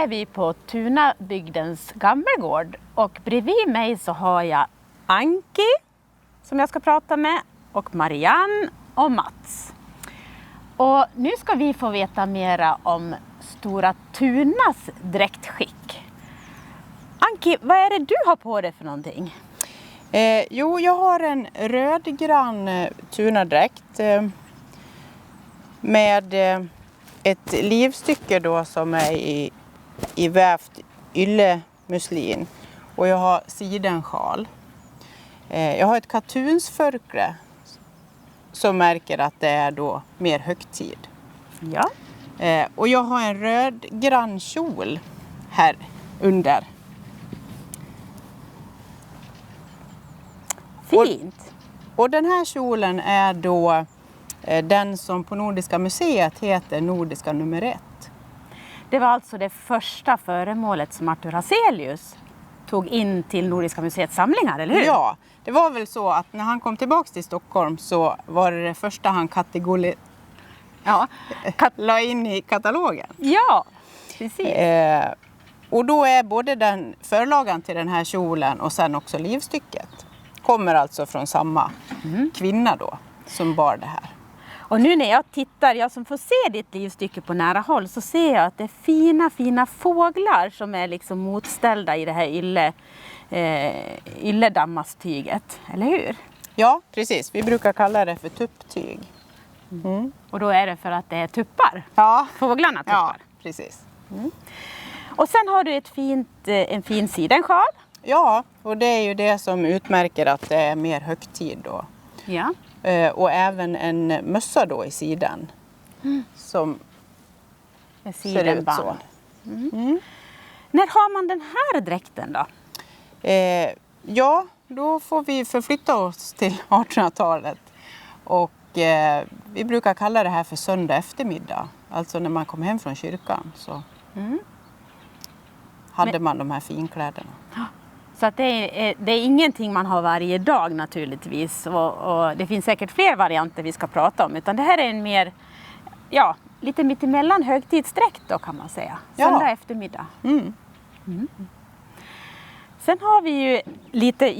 är vi på Tunabygdens gammelgård och bredvid mig så har jag Anki som jag ska prata med och Marianne och Mats. Och nu ska vi få veta mera om Stora Tunas dräktskick. Anki, vad är det du har på dig för någonting? Jo, jag har en rödgrann tunadräkt med ett livstycke då som är i vävt yllemuslin och jag har sidensjal. Jag har ett katunsförkle som märker att det är då mer högtid. Ja. Och jag har en rödgrann kjol här under. Fint. Och den här kjolen är då den som på Nordiska museet heter Nordiska nummer 1. Det var alltså det första föremålet som Arthur Hazelius tog in till Nordiska museets samlingar, eller hur? Ja, det var väl så att när han kom tillbaka till Stockholm så var det första han la in i katalogen. Ja, precis. Och då är både den förlagan till den här kjolen och sen också livstycket kommer alltså från samma kvinna då som bar det här. Och nu när jag tittar, jag som får se ditt livstycke på nära håll, så ser jag att det är fina fåglar som är liksom motställda i det här ylledammastyget, eller hur? Ja, precis. Vi brukar kalla det för tupptyg. Mm. Och då är det för att det är tuppar? Ja. Fåglarna tuppar? Ja, precis. Mm. Och sen har du en fin sidensjal. Ja, och det är ju det som utmärker att det är mer högtid då. Ja. Och även en mössa då i sidan som ser ut så. När har man den här dräkten då? Ja, då får vi förflytta oss till 1800-talet. Och vi brukar kalla det här för söndag eftermiddag. Alltså när man kom hem från kyrkan så hade man de här finkläderna. Så att det är ingenting man har varje dag naturligtvis. Och det finns säkert fler varianter vi ska prata om. Utan det här är en mer, lite mittemellan högtidsdräkt då kan man säga. Söndag eftermiddag. Sen har vi ju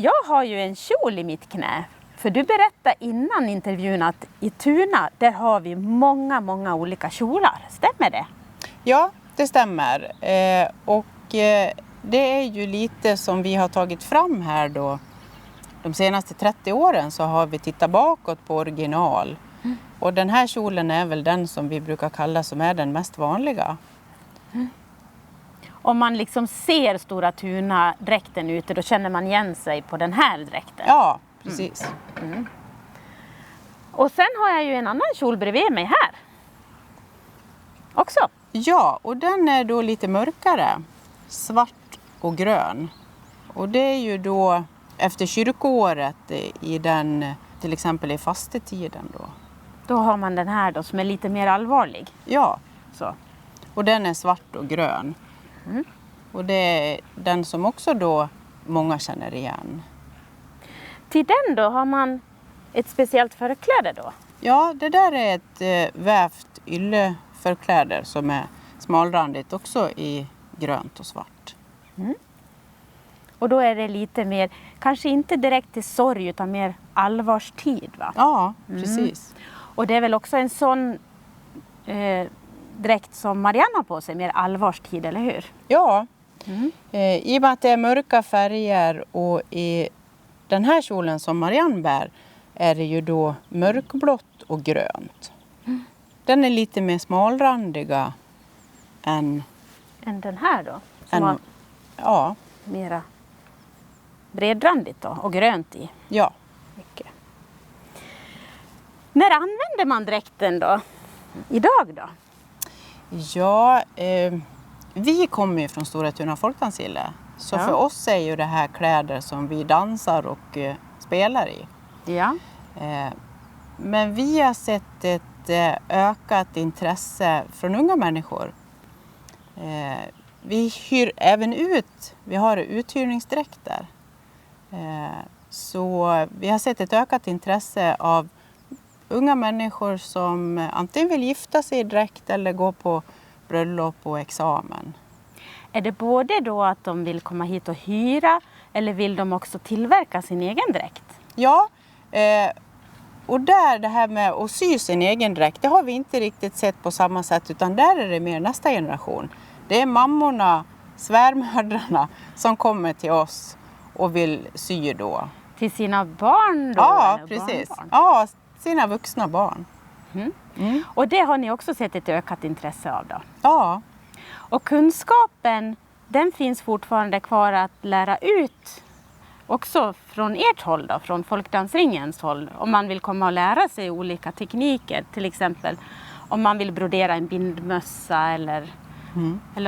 jag har ju en kjol i mitt knä. För du berättade innan intervjun att i Tuna, där har vi många olika kjolar. Stämmer det? Ja, det stämmer. Det är ju lite som vi har tagit fram här då. De senaste 30 åren så har vi tittat bakåt på original. Och den här kjolen är väl den som vi brukar kalla som är den mest vanliga. Om man liksom ser Stora Tuna-dräkten ute, då känner man igen sig på den här dräkten. Ja, precis. Och sen har jag ju en annan kjol bredvid mig här. Också. Ja, och den är då lite mörkare. Svart och grön. Och det är ju då efter kyrkoåret i den, till exempel i fastetiden då. Då har man den här då som är lite mer allvarlig. Ja, så. Och den är svart och grön. Och det är den som också då många känner igen. Till den då har man ett speciellt förkläde då? Ja, det där är ett vävt ylleförkläde som är smalrandigt också i grönt och svart. Och då är det lite mer, kanske inte direkt till sorg utan mer allvarstid va? Ja, precis. Och det är väl också en sån dräkt som Marianne har på sig, mer allvarstid, eller hur? Ja, i och med att det är mörka färger och i den här kjolen som Marianne bär är det ju då mörkblått och grönt. Den är lite mer smalrandiga än den här då? Som har mera bredrandigt då och grönt i. Ja. Mycket. När använder man dräkten då? Idag då? Ja, vi kommer ju från Stora Tuna folkdansgille. Så för oss är ju det här kläder som vi dansar och spelar i. Ja. Men vi har sett ett ökat intresse från unga människor. Vi hyr även ut, vi har uthyrningsdräkter. Så vi har sett ett ökat intresse av unga människor som antingen vill gifta sig i dräkt eller gå på bröllop och examen. är det både då att de vill komma hit och hyra eller vill de också tillverka sin egen dräkt? Ja, och där det här med att sy sin egen dräkt, det har vi inte riktigt sett på samma sätt, utan där är det mer nästa generation. Det är mammorna, svärmödrarna som kommer till oss och vill sy då. Till sina barn då? Ja, eller precis. barnbarn? Ja, sina vuxna barn. Och det har ni också sett ett ökat intresse av då? Ja, Och kunskapen, den finns fortfarande kvar att lära ut också från ert håll då, från Folkdansringens håll. Om man vill komma och lära sig olika tekniker, till exempel om man vill brodera en bindmössa eller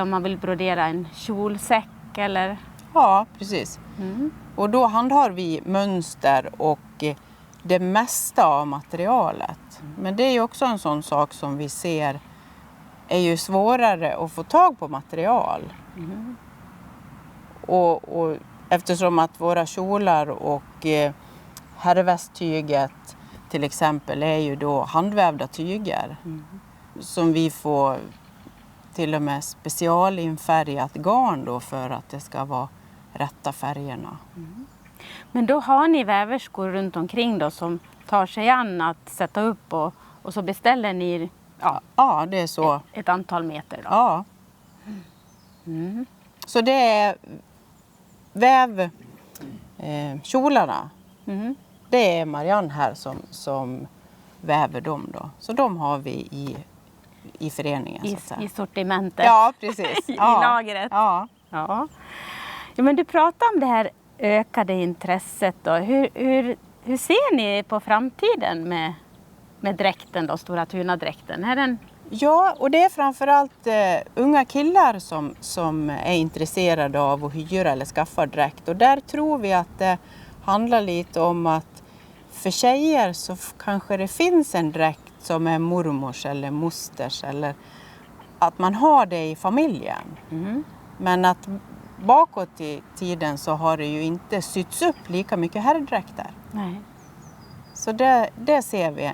om man vill brodera en kjolsäck eller... ja, precis. Och då handhar vi mönster och det mesta av materialet. Men det är ju också en sån sak som vi ser är ju svårare att få tag på material. Och eftersom att våra kjolar och herrvästtyget till exempel är ju då handvävda tyger som vi får till och med specialinfärgat garn då för att det ska vara rätta färgerna. Men då har ni väverskor runt omkring då som tar sig an att sätta upp och så beställer ni Ja, det är så. ett antal meter då? Ja. Så det är kjolarna. Det är Marianne här som väver dem då. Så de har vi i föreningen så att säga. I sortimentet? Ja, precis. I lagret? Ja. Ja. Ja, men du pratar om det här ökade intresset då. Hur ser ni på framtiden med dräkten då, Stora Tuna-dräkten? Är den... Ja, och det är framförallt unga killar som är intresserade av att hyra eller skaffa dräkt. Och där tror vi att det handlar lite om att för tjejer så kanske det finns en dräkt som är mormors eller mosters eller att man har det i familjen. Men att bakåt i tiden så har det ju inte sytts upp lika mycket herrdräkter. Nej. Så det ser vi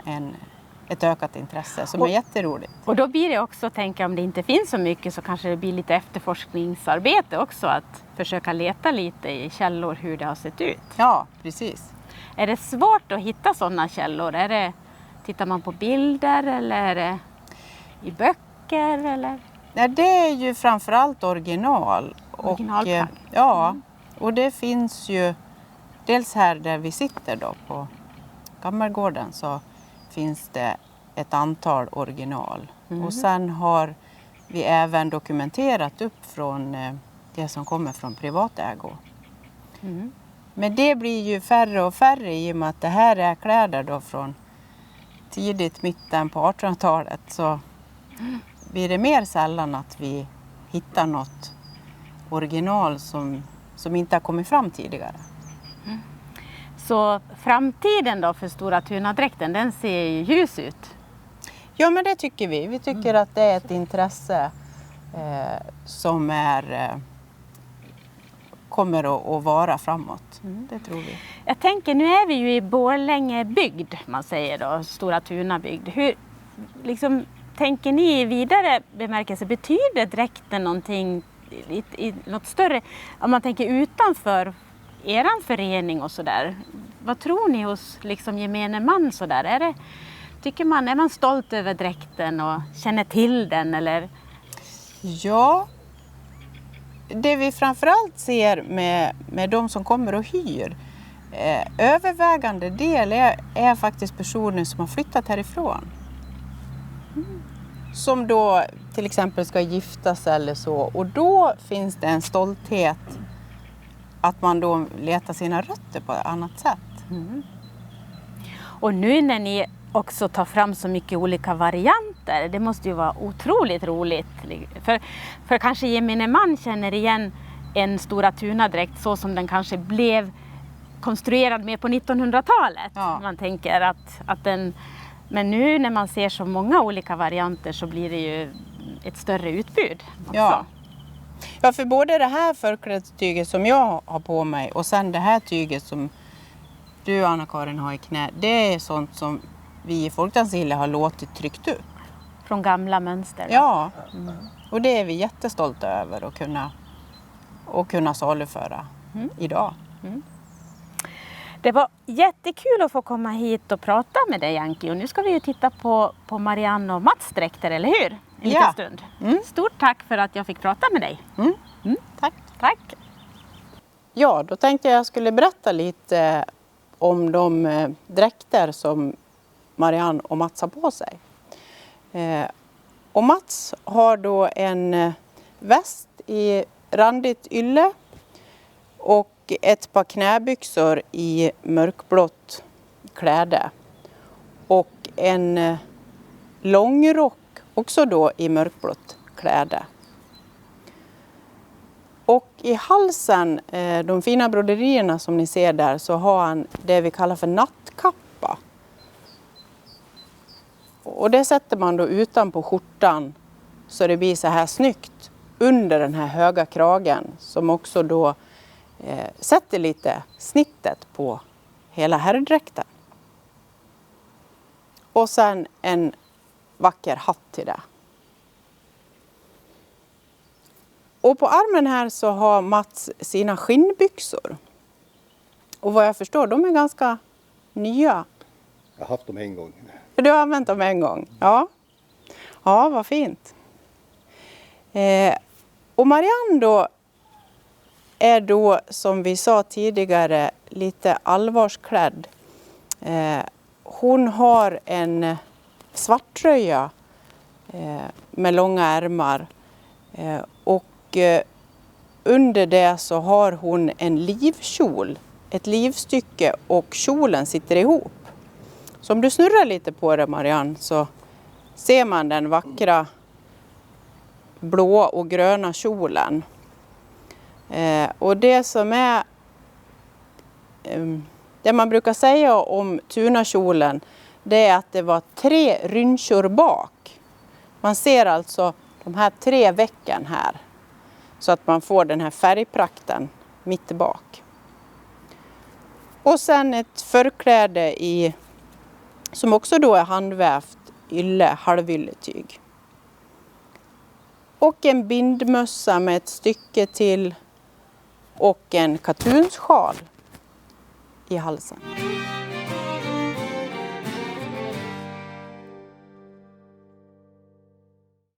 ett ökat intresse som är jätteroligt. Och då blir det också, tänka om det inte finns så mycket så kanske det blir lite efterforskningsarbete också att försöka leta lite i källor hur det har sett ut. Ja, precis. Är det svårt att hitta sådana källor? Tittar man på bilder eller är det i böcker eller? Ja, det är ju framförallt original. Originalplagg. Ja, och det finns ju dels här där vi sitter då på Gammelgården så finns det ett antal original. Och sen har vi även dokumenterat upp från det som kommer från privatägo. Men det blir ju färre och färre i och med att det här är kläder då från tidigt mitten på 1800-talet så blir det mer sällan att vi hittar något original som inte har kommit fram tidigare. Så framtiden då för Stora Tuna-dräkten, den ser ju ljus ut. Ja, men det tycker vi. Vi tycker att det är ett intresse som kommer att vara framåt. Det tror vi. Jag tänker, nu är vi ju i Borlänge bygd, man säger då, Stora Tuna-bygd. Hur liksom, tänker ni i vidare bemärkelse, betyder dräkten någonting i något större, om man tänker utanför eran förening och sådär? Vad tror ni hos liksom gemene man sådär? Är man stolt över dräkten och känner till den eller? Ja, det vi framförallt ser med de som kommer och hyr, övervägande del är faktiskt personer som har flyttat härifrån. Som då till exempel ska giftas eller så. Och då finns det en stolthet att man då letar sina rötter på ett annat sätt. Och nu när ni också tar fram så mycket olika varianter, det måste ju vara otroligt roligt. För kanske gemene man känner igen en Stora Tuna-dräkt så som den kanske blev konstruerad med på 1900-talet. Ja. Man tänker att den... Men nu när man ser så många olika varianter så blir det ju ett större utbud också. Ja, för både det här förklädestyget som jag har på mig och sen det här tyget som du, Anna-Karin, har i knä, det är sånt som vi i Folkdansgillet har låtit tryckt upp. Från gamla mönster. Ja, och det är vi jättestolta över att kunna och kunna saluföra idag. Det var jättekul att få komma hit och prata med dig, Anki. Och nu ska vi ju titta på Marianne och Mats dräkter, eller hur? En liten stund. Stort tack för att jag fick prata med dig. Tack. Tack. Ja, då tänkte jag skulle berätta lite om de dräkter som Marianne och Mats har på sig. Och Mats har då en väst i randigt ylle och ett par knäbyxor i mörkblått kläde och en långrock också då i mörkblått kläde. Och i halsen, de fina broderierna som ni ser där, så har han det vi kallar för nattkappa. Och det sätter man då utanpå skjortan så det blir så här snyggt under den här höga kragen som också då sätter lite snittet på hela herrdräkten. Och sen en vacker hatt till det. Och på armen här så har Mats sina skinnbyxor. Och vad jag förstår, de är ganska nya. Jag har haft dem en gång. Du har använt dem en gång? Ja. Ja, vad fint. Och Marianne då är då, som vi sa tidigare, lite allvarsklädd. Hon har en svart tröja med långa ärmar. Och under det så har hon en livkjol, ett livstycke, och kjolen sitter ihop. Så om du snurrar lite på det, Marianne, så ser man den vackra blå och gröna kjolen. Och det som är det man brukar säga om tunakjolen, det är att det var 3 rynchor bak. Man ser alltså de här 3 vecken här, så att man får den här färgprakten mitt bak. Och sen ett förkläde som också då är handvävt ylle, halvylletyg. Och en bindmössa med ett stycke till och en katunsjal i halsen.